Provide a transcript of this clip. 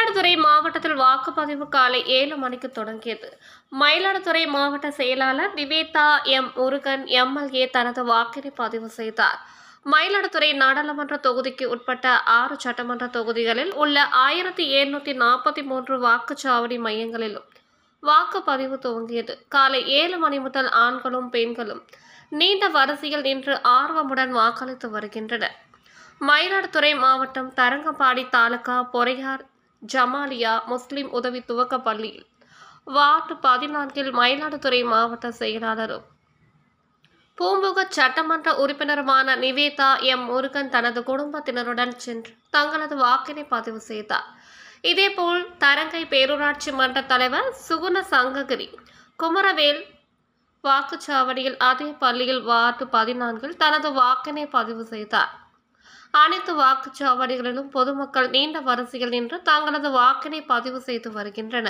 மயிலாடுதுறை மாவட்டத்தில் வாக்குப்பதிவு காலை 7 மணிக்கு தொடங்கியது. மயிலாடுதுறை மாவட்ட செயலாளர் நிவேதா எம். முருகன் எம்எல்ஏ தனது வாக்கினை பதிவு செய்தார். மயிலாடுதுறை நாடாளுமன்ற தொகுதிக்கு உட்பட்ட 6 சட்டமன்ற தொகுதிகளில் உள்ள 1743 வாக்குச்சாவடி மையங்களிலும் வாக்குப்பதிவு துவங்கியது. காலை 7 மணி முதல் ஆண்களும் பெண்களும் நீண்ட வரிசையில் நின்று ஆர்வமுடன் வாக்களித்து வருகின்றனர். மயிலாடுதுறை மாவட்டம் தரங்கம்பாடி தாலுகா பொறையார் ஜமாலியா முஸ்லிம் உதவி துவக்க பள்ளியில் வார்டு 14 மயிலாடுதுறை மாவட்ட செயலாளரும் பூம்புக சட்டமன்ற உறுப்பினருமான நிவேதா எம். முருகன் தனது குடும்பத்தினருடன் சென்று தங்களது வாக்கினை பதிவு செய்தார். இதேபோல் தரங்கை பேரூராட்சி மன்ற தலைவர் சுகுண சங்ககிரி குமரவேல் வாக்குச்சாவடியில் அதே பள்ளியில் வார்டு 14 தனது வாக்கினை பதிவு செய்தார். அனைத்து வாக்குச்சாவடிகளிலும் பொதுமக்கள் நீண்ட வரிசையில் நின்று தங்களது வாக்கினை பதிவு செய்து வருகின்றனர்.